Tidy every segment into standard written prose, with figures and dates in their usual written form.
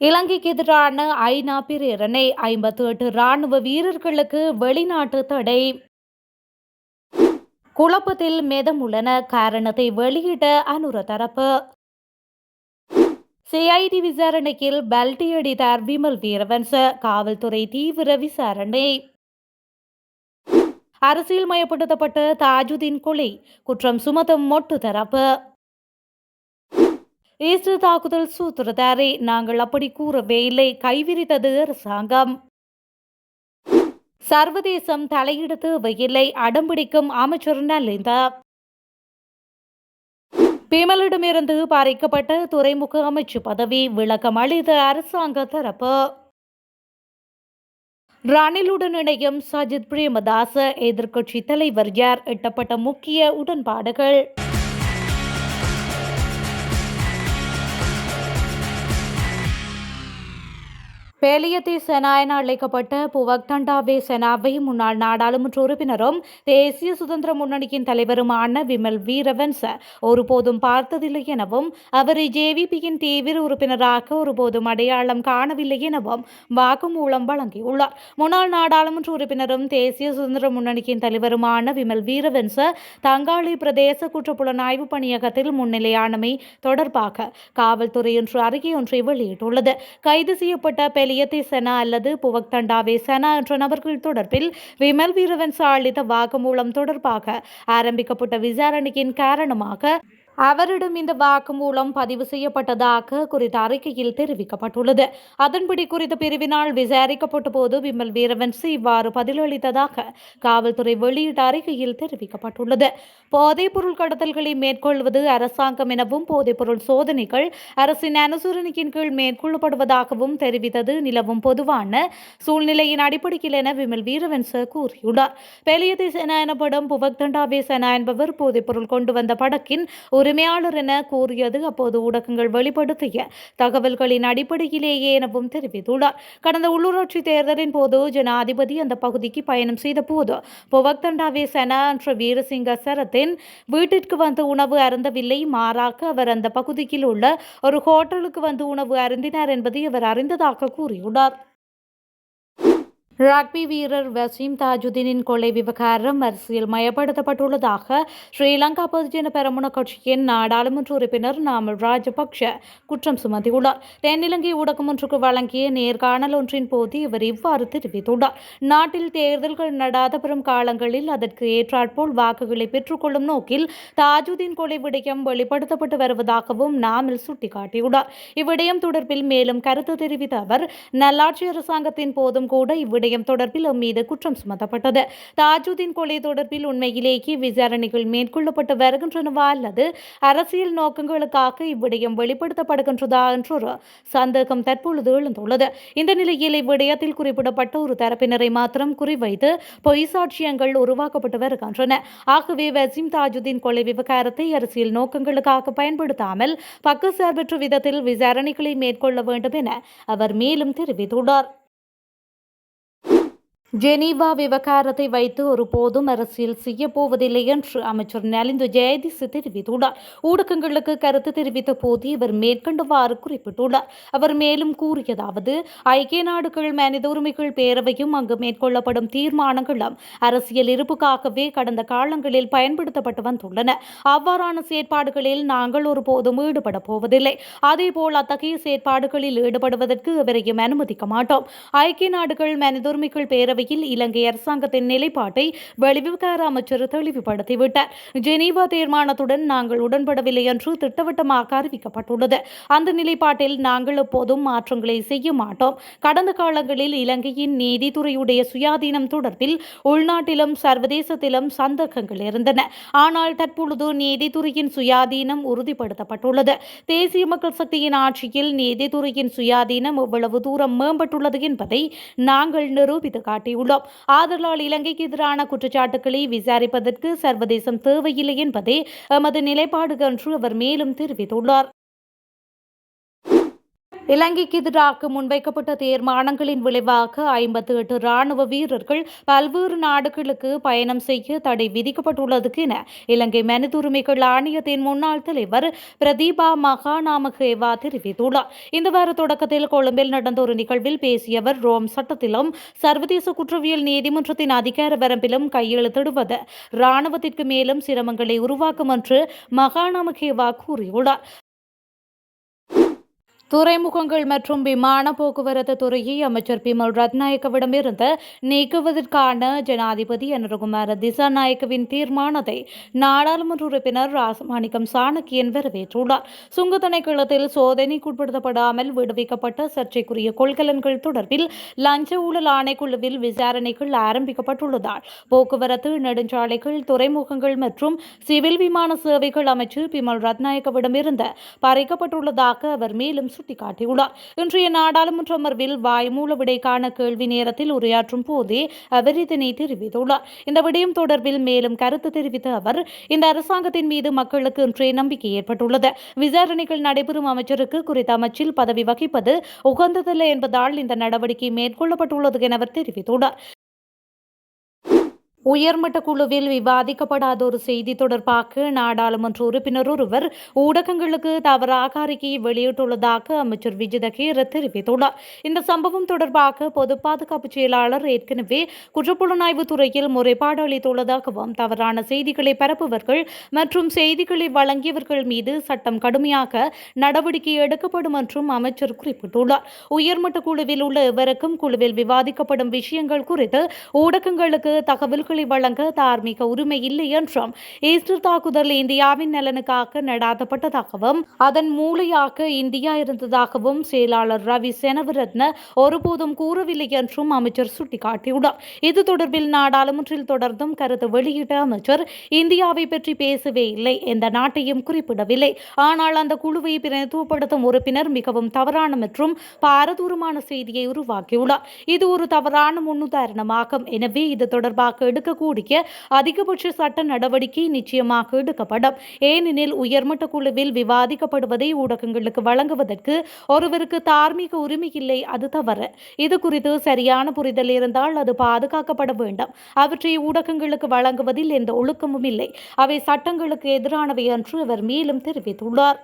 இலங்கைக்கு எதிரான ஐநா பிரேரணை 58 ராணுவ வீரர்களுக்கு வெளிநாட்டு தடை. குழப்பத்தில் மெதமுள்ளன காரணத்தை வெளியிட்ட அனுர தரப்பு. சிஐடி விசாரணையில் பல்டி அடித்தார் விமல் வீரவன்ச. காவல்துறை தீவிர விசாரணை. அரசியல் மயப்படுத்தப்பட்ட தாஜுதீன் கொலை குற்றம் சுமத்தும் மொட்டு தரப்பு. ஈஸ்டர் தாக்குதல் சூத்திரதாரி நாங்கள் அப்படி கூறவே இல்லை, கைவிரித்தது அரசாங்கம். சர்வதேசம் தலையிட தேவையில்லை, அடம்பிடிக்கும் அமைச்சர் நலிந்த. பிமலிடமிருந்து பறிக்கப்பட்ட துறைமுக அமைச்சு பதவி விளக்கம் அளித்த அரசாங்க தரப்பு. ரணிலுடன் இணையும் சஜித் பிரேமதாச எதிர்க்கட்சி தலைவர் யார்? எட்டப்பட்ட முக்கிய உடன்பாடுகள். பேலியத்தை செனா என அழைக்கப்பட்ட புவக் தண்டாவே செனாவை முன்னாள் நாடாளுமன்ற உறுப்பினரும் தேசிய சுதந்திர முன்னணியின் தலைவருமான விமல் வீரவன்ச ஒருபோதும் பார்த்ததில்லை எனவும் அவரை ஜேவிபியின் தீவிர உறுப்பினராக ஒருபோதும் அடையாளம் காணவில்லை எனவும் வாக்குமூலம் வழங்கியுள்ளார். முன்னாள் நாடாளுமன்ற உறுப்பினரும் தேசிய சுதந்திர முன்னணியின் தலைவருமான விமல் வீரவன்ச தங்காளி பிரதேச குற்றப்புலனாய்வு பணியகத்தில் முன்னிலையானமை தொடர்பாக காவல்துறை இன்று அறிக்கை ஒன்றை வெளியிட்டுள்ளது. கைது செய்யப்பட்ட செனா அல்லது புவக் தண்டாவே செனா என்ற நபர்கள் தொடர்பில் விமல் வீரவன்ச அளித்த வாக்குமூலம் தொடர்பாக ஆரம்பிக்கப்பட்ட விசாரணையின் காரணமாக அவரிடம் இந்த வாக்குமூலம் பதிவு செய்யப்பட்டதாக குறித்த அறிக்கையில் தெரிவிக்கப்பட்டுள்ளது. அதன்படி குறித்த பிரிவினால் விசாரிக்கப்பட்ட போது விமல் வீரவன்ச இவ்வாறு பதிலளித்ததாக காவல்துறை வெளியிட்ட அறிக்கையில் தெரிவிக்கப்பட்டுள்ளது. போதைப்பொருள் கடத்தல்களை மேற்கொள்வது அரசாங்கம் எனவும் போதைப்பொருள் சோதனைகள் அரசின் அனுசரணையின் கீழ் மேற்கொள்ளப்படுவதாகவும் தெரிவித்தது நிலவும் பொதுவான சூழ்நிலையின் அடிப்படையில் என விமல் வீரவன்ச கூறியுள்ளார். பெலியதை செனா எனப்படும் புவக் தண்டாவே செனா என்பவர் போதைப்பொருள் கொண்டு வந்த படக்கின் உரிமையாளர் என கூறியது அப்போது ஊடகங்கள் வெளிப்படுத்திய தகவல்களின் அடிப்படையிலேயே எனவும் தெரிவித்துள்ளார். கடந்த உள்ளூராட்சி தேர்தலின் போது ஜனாதிபதி அந்த பகுதிக்கு பயணம் செய்த போது புவக் தண்டாவே செனா என்ற வீரசிங்க சரத்தின் வீட்டிற்கு வந்து உணவு அருந்தவில்லை, மாறாக அவர் அந்த பகுதியில் உள்ள ஒரு ஹோட்டலுக்கு வந்து உணவு அருந்தினார் என்பதை அவர் அறிந்ததாக கூறியுள்ளார். ரக்பி வீரர் வசீம் தாஜுதீனின் கொலை விவகாரம் அரசியல் மயப்படுத்தப்பட்டுள்ளதாக ஸ்ரீலங்கா பொதுஜன பெரமுன கட்சியின் நாடாளுமன்ற உறுப்பினர் நாமல் ராஜபக்ஷ குற்றம் சுமத்தியுள்ளார். தென்னிலங்கை ஊடகம் ஒன்றுக்கு வழங்கிய நேர்காணல் ஒன்றின் போது இவர் இவ்வாறு தெரிவித்துள்ளார். நாட்டில் தேர்தல்கள் நடாத பெறும் காலங்களில் அதற்கு ஏற்றாற்போல் வாக்குகளை பெற்றுக்கொள்ளும் நோக்கில் தாஜுதீன் கொலை விடயம் வெளிப்படுத்தப்பட்டு வருவதாகவும் நாமல் சுட்டிக்காட்டியுள்ளார். இவ்விடயம் தொடர்பில் மேலும் கருத்து தெரிவித்த அவர், நல்லாட்சி அரசாங்கத்தின் போதும் கூட இவ்விடயம் தொடர்பில் மீது குற்றம் சுமத்தப்பட்டது. தாஜுதீன் கொலை தொடர்பில் உண்மையிலேயே விசாரணைகள் மேற்கொள்ளப்பட்டு வருகின்றனவா அல்லது அரசியல் நோக்கங்களுக்காக இவ்விடயம் வெளிப்படுத்தப்படுகின்றதா என்ற ஒரு சந்தேகம் தற்பொழுது எழுந்துள்ளது. இந்த நிலையில் இவ்விடயத்தில் குறிப்பிடப்பட்ட ஒரு தரப்பினரை மாத்திரம் குறிவைத்து பொய் சாட்சியங்கள் உருவாக்கப்பட்டு வருகின்றன. ஆகவே வசீம் தாஜுதீன் கொலை விவகாரத்தை அரசியல் நோக்கங்களுக்காக பயன்படுத்தாமல் பக்கச்சார்பற்ற விதத்தில் விசாரணைகளை மேற்கொள்ள வேண்டும் என அவர் மேலும் தெரிவித்துள்ளார். ஜெனீவா விவகாரத்தை வைத்து ஒருபோதும் அரசியல் செய்யப்போவதில்லை என்று அமைச்சர் நலிந்து ஜெயதிச தெரிவித்துள்ளார். ஊடகங்களுக்கு கருத்து தெரிவித்த போது இவர் மேற்கண்டவாறு குறிப்பிட்டுள்ளார். அவர் மேலும் கூறியதாவது, ஐக்கிய நாடுகள் மனித உரிமைகள் பேரவையும் அங்கு மேற்கொள்ளப்படும் தீர்மானங்களும் அரசியல் இருப்புக்காகவே கடந்த காலங்களில் பயன்படுத்தப்பட்டு வந்துள்ளன. அவ்வாறான செயற்பாடுகளில் நாங்கள் ஒருபோதும் ஈடுபட போவதில்லை. அதேபோல் அத்தகைய செயற்பாடுகளில் ஈடுபடுவதற்கு எவரையும் அனுமதிக்க மாட்டோம். ஐக்கிய நாடுகள் மனித உரிமைகள் பேரவை இலங்கை அரசாங்கத்தின் நிலைப்பாட்டை வெளிவிவகார அமைச்சர் தெளிவுபடுத்திவிட்டார். ஜெனீவா தீர்மானத்துடன் நாங்கள் உடன்படவில்லை என்று திட்டவட்டமாக அறிவிக்கப்பட்டுள்ளது. அந்த நிலைப்பாட்டில் நாங்கள் எப்போதும் மாற்றங்களை செய்ய மாட்டோம். கடந்த காலங்களில் இலங்கையின் நீதித்துறையுடைய சுயாதீனம் தொடர்பில் உள்நாட்டிலும் சர்வதேசத்திலும் சந்தேகங்கள் இருந்தன. ஆனால் தற்பொழுது நீதித்துறையின் சுயாதீனம் உறுதிப்படுத்தப்பட்டுள்ளது. தேசிய மக்கள் சக்தியின் ஆட்சியில் நீதித்துறையின் சுயாதீனம் எவ்வளவு தூரம் மேம்பட்டுள்ளது என்பதை நாங்கள் நிரூபித்து காட்டியுள்ளோம். ஆதலால் இலங்கைக்கு எதிரான குற்றச்சாட்டுகளை விசாரிப்பதற்கு சர்வதேசம் தேவையில்லை என்பதே எமது நிலைப்பாடு என்று அவர் மேலும் தெரிவித்துள்ளார். இலங்கைக்கு எதிராக முன்வைக்கப்பட்ட தீர்மானங்களின் விளைவாக 58 ராணுவ வீரர்கள் பல்வேறு நாடுகளுக்கு பயணம் செய்ய தடை விதிக்கப்பட்டுள்ளது என இலங்கை மனித உரிமைகள் ஆணையத்தின் முன்னாள் தலைவர் பிரதீபா மகாநாமகேவா தெரிவித்துள்ளார். இந்த வார தொடக்கத்தில் கொழும்பில் நடந்த ஒரு நிகழ்வில் பேசிய அவர், ரோம் சட்டத்திலும் சர்வதேச குற்றவியல் நீதிமன்றத்தின் அதிகார வரம்பிலும் கையெழுத்திடுவது ராணுவத்திற்கு மேலும் சிரமங்களை உருவாக்கும் என்று மகாநாமகேவா கூறியுள்ளார். துறைமுகங்கள் மற்றும் விமான போக்குவரத்து துறையை அமைச்சர் பிமல் ரத்நாயக்கவிடமிருந்து நீக்குவதற்கான ஜனாதிபதி அனுரகுமார திசாநாயக்கவின் தீர்மானத்தை நாடாளுமன்ற உறுப்பினர் ராசமாணிக்கம் சாணக்கியன் வரவேற்றுள்ளார். சுங்க திணைக்களத்தில் சோதனைக்குட்படுத்தப்படாமல் விடுவிக்கப்பட்ட சர்ச்சைக்குரிய கொள்கலன்கள் தொடர்பில் லஞ்ச ஊழல் ஆணைக்குழுவில் விசாரணைகள் ஆரம்பிக்கப்பட்டுள்ளதால் போக்குவரத்து, நெடுஞ்சாலைகள், துறைமுகங்கள் மற்றும் சிவில் விமான சேவைகள் அமைச்சர் பிமல் ரத்நாயக்கவிடமிருந்து பறிக்கப்பட்டுள்ளதாக அவர் மேலும் சுட்டிக்காட்டியுள்ளார். இன்றைய நாடாளுமன்ற அமர்வில் வாய்மூல விடைக்கான கேள்வி நேரத்தில் உரையாற்றும் போதே அவர் இதனை தெரிவித்துள்ளார். இந்த விடயம் தொடர்பில் மேலும் கருத்து தெரிவித்த அவர், இந்த அரசாங்கத்தின் மீது மக்களுக்கு இன்றைய நம்பிக்கை ஏற்பட்டுள்ளது. விசாரணைகள் நடைபெறும் அமைச்சருக்கு குறித்த அமைச்சில் பதவி வகிப்பது உகந்ததல்ல என்பதால் இந்த நடவடிக்கை மேற்கொள்ளப்பட்டுள்ளது என அவர் தெரிவித்துள்ளார். உயர்மட்ட குழுவில் விவாதிக்கப்படாத ஒரு செய்தி தொடர்பாக நாடாளுமன்ற உறுப்பினர் ஒருவர் ஊடகங்களுக்கு தவறாக அறிக்கையை வெளியிட்டுள்ளதாக அமைச்சர் விஜித கீர தெரிவித்துள்ளார். இந்த சம்பவம் தொடர்பாக பொது பாதுகாப்பு செயலாளர் ஏற்கனவே குற்றப்புலனாய்வு துறையில் முறைப்பாடு அளித்துள்ளதாகவும் தவறான செய்திகளை பரப்புவர்கள் மற்றும் செய்திகளை வழங்கியவர்கள் மீது சட்டம் கடுமையாக நடவடிக்கை எடுக்கப்படும் என்றும் அமைச்சர் குறிப்பிட்டுள்ளார். உயர்மட்ட குழுவில் உள்ள எவருக்கும் குழுவில் விவாதிக்கப்படும் விஷயங்கள் குறித்து ஊடகங்களுக்கு தகவல்கள் வழங்க தார்மீக உரிமை இல்லை என்றும், ஈஸ்டர் தாக்குதல் இந்தியாவின் நலனுக்காக நடாத்தப்பட்டதாகவும் அதன் மூளையாக இந்தியா இருந்ததாகவும் செயலாளர் ரவி செனவிரத்ன ஒருபோதும் கூறவில்லை என்றும் அமைச்சர் சுட்டிக்காட்டியுள்ளார். இது தொடர்பில் நாடாளுமன்றில் தொடர்ந்தும் கருத்து வெளியிட்ட அமைச்சர், இந்தியாவை பற்றி பேசவே இல்லை, எந்த நாட்டையும் குறிப்பிடவில்லை. ஆனால் அந்த குழுவை பிரதிநிதித்துவப்படுத்தும் உறுப்பினர் மிகவும் தவறான மற்றும் பாரதூரமான செய்தியை உருவாக்கியுள்ளார். இது ஒரு தவறான முன்னுதாரணமாகும். எனவே இது தொடர்பாக எடுக்கக்கூடிய அதிகபட்ச சட்ட நடவடிக்கை நிச்சயமாக எடுக்கப்படும். ஏனெனில் உயர்மட்ட குழுவில் விவாதிக்கப்படுவதை ஊடகங்களுக்கு வழங்குவதற்கு ஒருவருக்கு தார்மீக உரிமை இல்லை, அது தவறு. இது குறித்து சரியான புரிதல் இருந்தால் அது பாதுகாக்கப்பட வேண்டும். அவற்றை ஊடகங்களுக்கு வழங்குவதில் எந்த ஒழுக்கமும் இல்லை. அவை சட்டங்களுக்கு எதிரானவை என்று அவர் மேலும் தெரிவித்துள்ளார்.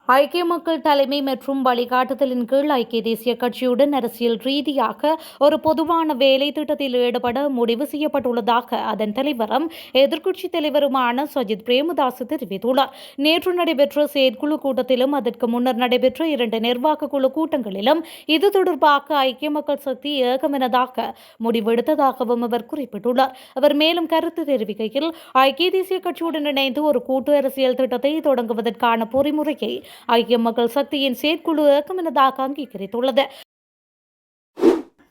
ஐக்கிய மக்கள் தலைமை மற்றும் வழிகாட்டுதலின் கீழ் ஐக்கிய தேசிய கட்சியுடன் அரசியல் ரீதியாக ஒரு பொதுவான வேலை திட்டத்தில் ஈடுபட முடிவு செய்யப்பட்டுள்ளதாக அதன் தலைவரும் எதிர்க்கட்சித் தலைவருமான சஜித் பிரேமதாஸ் தெரிவித்துள்ளார். நேற்று நடைபெற்ற செயற்குழு கூட்டத்திலும் அதற்கு முன்னர் நடைபெற்ற 2 நிர்வாக குழு கூட்டங்களிலும் இது தொடர்பாக ஐக்கிய மக்கள் சக்தி ஏகமனதாக முடிவெடுத்ததாகவும் அவர் குறிப்பிட்டுள்ளார். அவர் மேலும் கருத்து தெரிவிக்கையில், ஐக்கிய தேசிய கட்சியுடன் இணைந்து ஒரு கூட்டு அரசியல் திட்டத்தை தொடங்குவதற்கான பொறிமுறையை ஐக்கிய மக்கள் சக்தியின் செயற்குழு ஏகமனதாக அங்கீகரித்துள்ளது.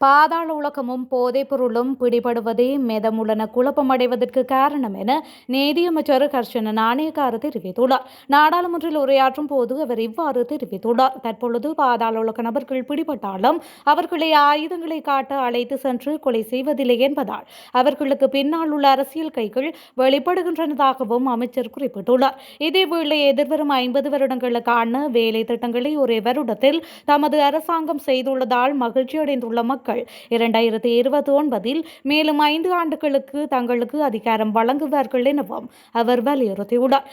பாதாள உலகமும் போதைப் பொருளும் பிடிபடுவதே மெதமுள்ளன குழப்பமடைவதற்கு காரணம் என நீதியமைச்சர் ஹர்ஷன நாணயக்கார தெரிவித்துள்ளார். நாடாளுமன்றில் உரையாற்றும் போது அவர் இவ்வாறு தெரிவித்துள்ளார். தற்பொழுது பாதாள உலக நபர்கள் பிடிபட்டாலும் அவர்களை ஆயுதங்களை காட்ட அழைத்து சென்று கொலை செய்வதில்லை என்பதால் அவர்களுக்கு பின்னால் உள்ள அரசியல் கைகள் வெளிப்படுகின்றனதாகவும் அமைச்சர் குறிப்பிட்டுள்ளார். இதேவேளை எதிர்வரும் 50 வருடங்களுக்கான வேலை திட்டங்களை ஒரே வருடத்தில் தமது அரசாங்கம் செய்துள்ளதால் மகிழ்ச்சி அடைந்துள்ள மக்கள் 2029 மேலும் 5 ஆண்டுகளுக்கு தங்களுக்கு அதிகாரம் வழங்குவார்கள் எனவும் அவர் வலியுறுத்தியுள்ளார்.